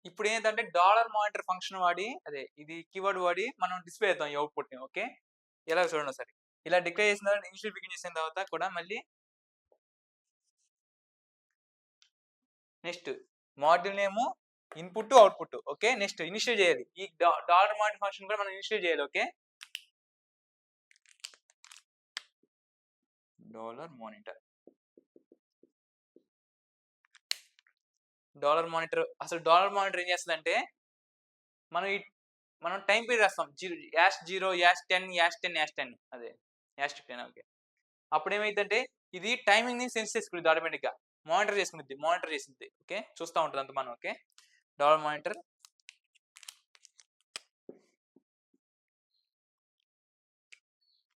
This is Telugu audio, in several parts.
ఇప్పుడు ఏంటంటే డాలర్ మానిటర్ ఫంక్షన్ వాడి అదే ఇది కీవర్డ్ వాడి మనం డిస్‌ప్లే చేద్దాం ఈ అవుట్‌పుట్‌ని. ఓకే. ఎలాగో చూడండి ఒకసారి. ఇలా డిక్లేర్ చేసిన తర్వాత ఇనిషియల్ బిగిన్ చేసిన తర్వాత కూడా మళ్ళీ next module name, input, output. Okay. Next initiate చేయాలి. ఈ డాలర్ మానిటర్ ఫంక్షన్ కూడా మనం ఇనిషియేట్ చేయాలి. ఓకే. Dollar monitor. అసలు డాలర్ మానిటర్ ఏం చేస్తదంటే మనం మనం టైమ్ పీరియడ్ రాస్తాం. #0, #10, #10, #10 అదే #10 ఓకే. అప్పుడేమైద్దంటే ఇది టైమింగ్‌ని సెన్స్ చేసుకునిద్ది ఆటోమేటిక్‌గా. మానిటర్ చేసిద్ది. ఓకే. చూస్తా ఉంటది అంతా మనం. ఓకే. డాలర్ మానిటర్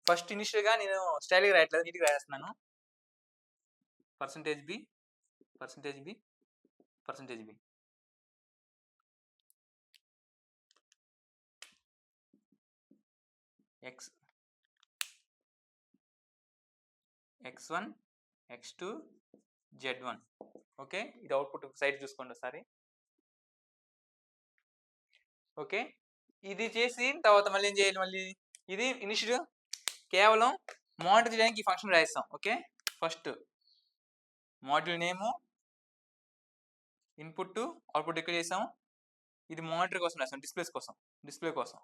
ఫస్ట్ ఇనిషియల్‌గా నేను స్టైల్‌గా రాయట్లేదు. నీట్‌గా రాసేస్తున్నాను. %b, %b, %b. x x1, x2, z1. Okay. ఇది అవుట్‌పుట్ సైడ్ చూసుకోండి ఒకసారి. ఓకే. ఇది చేసిన తర్వాత మళ్ళీ ఏం చేయాలి మళ్ళీ? ఇది ఇనిషియల్ కేవలం మానిటర్ చేయడానికి ఈ function రాయిస్తాం. Okay. First module name, input, output declare చేసాం. ఇది మానిటర్ కోసం రాసాం. డిస్‌ప్లే కోసం.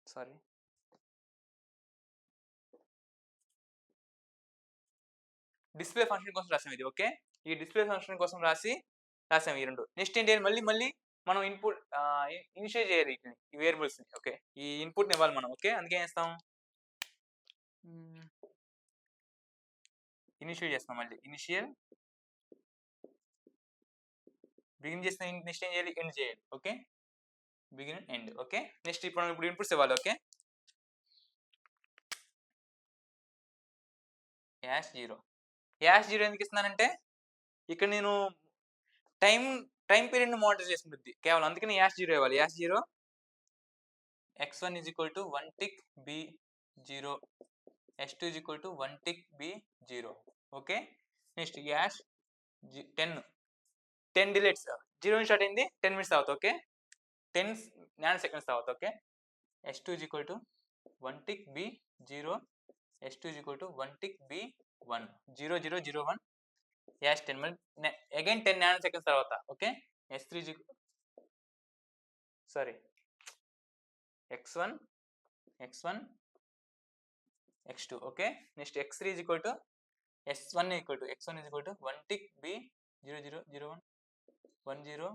సారీ. డిస్‌ప్లే ఫంక్షన్ కోసం రాసాం ఇది. ఓకే. ఈ డిస్‌ప్లే ఫంక్షన్ కోసం రాసాం ఈ 2. నెక్స్ట్ ఏంటి మళ్ళీ మనం ఇనిషియేట్ చేయాలి వీటిని. ఈ వేరియబుల్స్‌ని. ఓకే. ఈ ఇన్‌పుట్‌ని ఇవ్వాలి మనం. ఓకే. అందుకే ఏం చేస్తాం? ఇనిషియేట్ చేస్తాం మళ్ళీ. బిగిన్ చేసిన నెక్స్ట్ ఏం చేయాలి? ఎండ్ చేయాలి. Okay. Begin, end. Okay. Next ఇప్పుడు ఇన్‌పుట్స్ ఇవ్వాలి. ఓకే. #0 ఎందుకు ఇస్తున్నానంటే ఇక్కడ నేను టైమ్ పీరియడ్‌ని మానిటర్ చేసుకుంటుంది కేవలం. అందుకని #0 ఇవ్వాలి. #0 x1 1 tick b0, x2 1 tick b0. Okay. Next 10 డిలేట్స్ 0 నుంచి స్టార్ట్ అయింది 10 మినిట్స్ తర్వాత. ఓకే. 10 నానో సెకండ్స్ తర్వాత. Okay. s2 1 tick b0, s2 1 tick b1, 0 0 0 1 #10 మళ్ళీ అగైన్ 10 నానో సెకండ్స్ తర్వాత. Okay. s3 sorry x1 x2. Okay. Next x3 s1 1 tick b0 0 0 1 1 0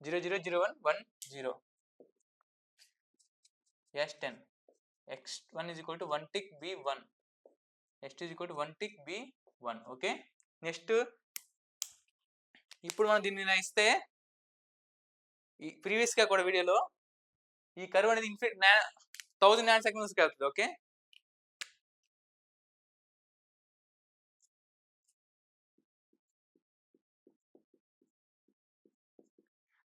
0 0 0 1 1 0 #10 x1 1 tick b1, x2 1 tick b1. Okay. Next ఇప్పుడు మనం దీన్ని ఇలా ఇస్తే ఈ ప్రీవియస్‌గా కూడా వీడియోలో ఈ కర్వ్ అనేది 1000 నానో సెకండ్స్‌కి వెళ్తది. Okay.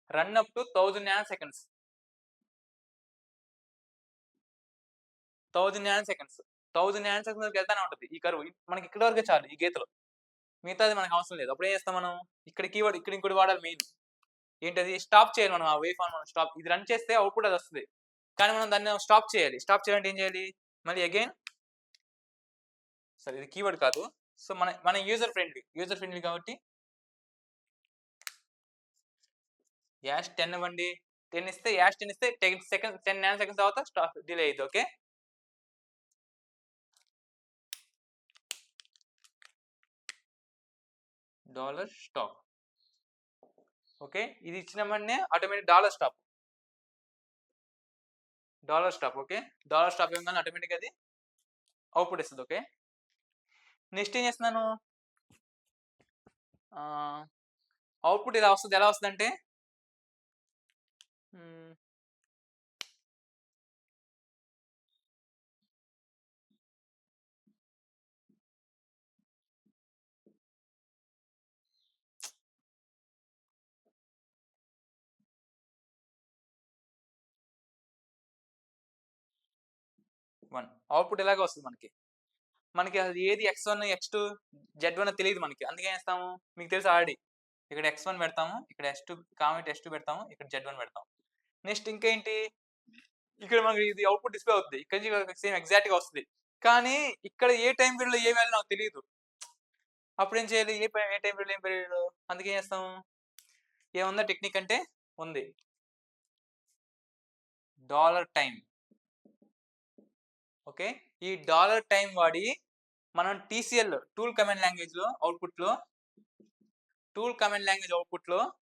Run up to 1000 nano seconds. 1000 nano seconds. 1000 nano seconds వరకు వెళ్తానే ఉంటది ఈ కర్వ్. మనకి ఇక్కడి వరకే చాలు ఈ గీతలో. మిగతాది మనకు అవసరం లేదు. అప్పుడు ఏం చేస్తాం మనం? ఇక్కడ కీవర్డ్ ఇక్కడ ఇంకోటి వాడాలి మెయిన్. ఏంటది? స్టాప్ చేయాలి మనం ఆ వేవ్ ఫార్మ్ మనం స్టాప్. ఇది రన్ చేస్తే అవుట్‌పుట్ అది వస్తది. కానీ మనం దాన్ని స్టాప్ చేయాలి. స్టాప్ చేయాలంటే ఏం చేయాలి? మళ్ళీ అగైన్ సరే ఇది కీవర్డ్ కాదు. సో మన యూజర్ ఫ్రెండ్లీ కాబట్టి #10 ఇవ్వండి. 10 ఇస్తే #10 ఇస్తే 10 నానో సెకండ్స్ తర్వాత డిలే అయ్యిద్ది. ఓకే. $స్టాప్. ఓకే. ఇది ఇచ్చిన వెంటనే automatic $stop. $Stop. Okay. $Stop ఇవ్వగానే ఆటోమేటిక్‌గా అది అవుట్‌పుట్ ఇస్తది. ఓకే. నెక్స్ట్ ఏం చేస్తున్నాను? అవుట్‌పుట్ ఇలా వస్తది. ఎలా వస్తదంటే 1 అవుట్‌పుట్ ఇలాగే వస్తది మనకి. మనకి అది ఏది x1 x2 z1 తెలియదు మనకి. అందుకే ఏం చేస్తాము మీకు తెలుసు ఆల్రెడీ. ఇక్కడ x1 పెడతాము, ఇక్కడ s2 కామెంట్ s2 పెడతాము, ఇక్కడ z1 పెడతాం. నెక్స్ట్ ఇంకేంటి, ఇక్కడ మనకి ఇది అవుట్‌పుట్ డిస్‌ప్లే అవుద్ది. ఇక్కడి నుంచి సేమ్ ఎగ్జాక్ట్‌గా వస్తది. కానీ ఇక్కడ ఏ టైమ్ పీరియడ్‌లో ఏ వాల్యూ నాకు తెలీదు. అప్పుడేం చేయాలి? ఏ టైమ్ పీరియడ్‌లో ఏం పీరియడ్? అందుకే ఏం చేస్తాం? ఏముందా టెక్నిక్ అంటే ఉంది. Dollar time. ఓకే. ఈ డాలర్ టైమ్ వాడి మనం టీసీఎల్ టూల్ కమాండ్ లాంగ్వేజ్‌లో అవుట్‌పుట్‌లో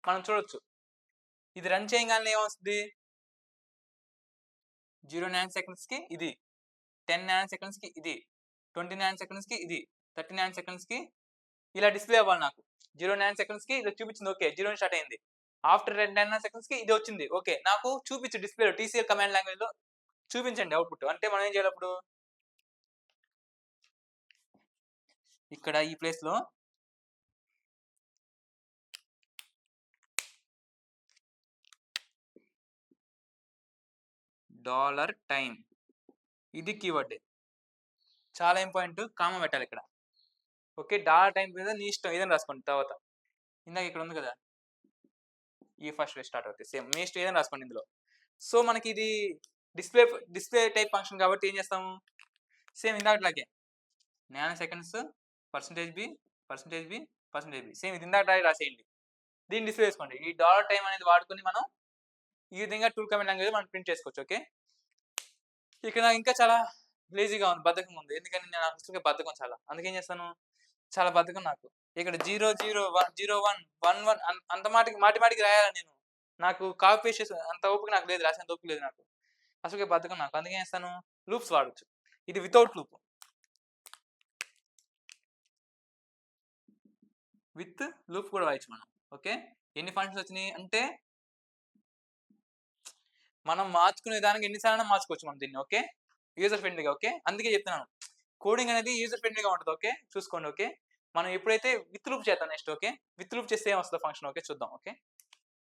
మనం చూడొచ్చు. ఇది రన్ చేయంగానే ఏమొస్తది? 0 నానో సెకండ్స్‌కి ఇది, 10 నానో సెకండ్స్‌కి ఇది, 20 నానో సెకండ్స్‌కి ఇది, 30 నానో సెకండ్స్‌కి ఇలా డిస్‌ప్లే అవ్వాలి నాకు. 0 నానో సెకండ్స్‌కి ఇది చూపించింది ఓకే. 0 నుంచి స్టార్ట్ అయింది. ఆఫ్టర్ 10 నానో సెకండ్స్‌కి ఇది వచ్చింది. ఓకే. నాకు చూపించు డిస్‌ప్లేలో టీసీఎల్ కమాండ్ లాంగ్వేజ్‌లో చూపించండి అవుట్‌పుట్. అంటే మనం ఏం చేయాలి అప్పుడు? ఇక్కడ ఈ ప్లేస్‌లో డాలర్ టైమ్ ఇది కీవర్డ్. చాలా ఇంపార్టెంట్. కామా పెట్టాలి ఇక్కడ. ఓకే. డాలర్ టైమ్ మీద నీ ఇష్టం ఏదైనా రాసుకోండి తర్వాత. ఇందాక ఇక్కడ ఉంది కదా! ఈ ఫస్ట్ స్టార్ట్ అవుతాయి. సేమ్ మీ ఇష్టం ఏదైనా రాసుకోండి ఇందులో. సో మనకి ఇది డిస్‌ప్లే టైప్ ఫంక్షన్ కాబట్టి ఏం చేస్తాము? సేమ్ ఇందాకట్లాగే nano seconds, percentage B, percentage B, percentage B. Same ఇది ఇందాకట్లాగే రాసేయండి. దీన్ని డిస్‌ప్లే చేసుకోండి. ఈ డాలర్ టైమ్ అనేది వాడుకొని మనం ఈ విధంగా టూల్ కమాండ్ లాంగ్వేజ్ మనం ప్రింట్ చేసుకోవచ్చు. ఓకే. ఇక్కడ నాకు ఇంకా చాలా లేజీగా ఉంది. బద్ధకంగా ఉంది. ఎందుకని నేను అసలుకే బద్ధకం చాలా. అందుకే ఏం చేస్తాను? చాలా బద్ధకం నాకు. ఇక్కడ 0, 0, 1, 01, 11 అంత మాటి మాటికి రాయాలా నేను? నాకు కాపీ పేస్ట్ చేసే అంత ఓపిక నాకు లేదు. రాసేంత ఓపిక లేదు నాకు. అసలుకే బద్ధకం నాకు. అందుకే ఏం చేస్తాను? లూప్స్ వాడొచ్చు. ఇది వితౌట్ లూప్. విత్ లూప్ కూడా వాడొచ్చు మనం. ఓకే. ఎన్ని ఫంక్షన్స్ వచ్చినాయి అంటే మనం మార్చుకునే దానికి ఎన్ని సార్లైనా మార్చుకోవచ్చు మనం దీన్ని. ఓకే. యూజర్ ఫ్రెండ్లీగా. ఓకే. అందుకే చెప్తున్నాను. కోడింగ్ అనేది యూజర్ ఫ్రెండ్లీగా ఉంటది. ఓకే. చూసుకోండి. ఓకే. మనం ఎప్పుడైతే విత్ లూప్ చేద్దాం నెక్స్ట్. ఓకే. విత్ లూప్ చేస్తే ఏమొస్తదో ఫంక్షన్ ఓకే చూద్దాం. ఓకే.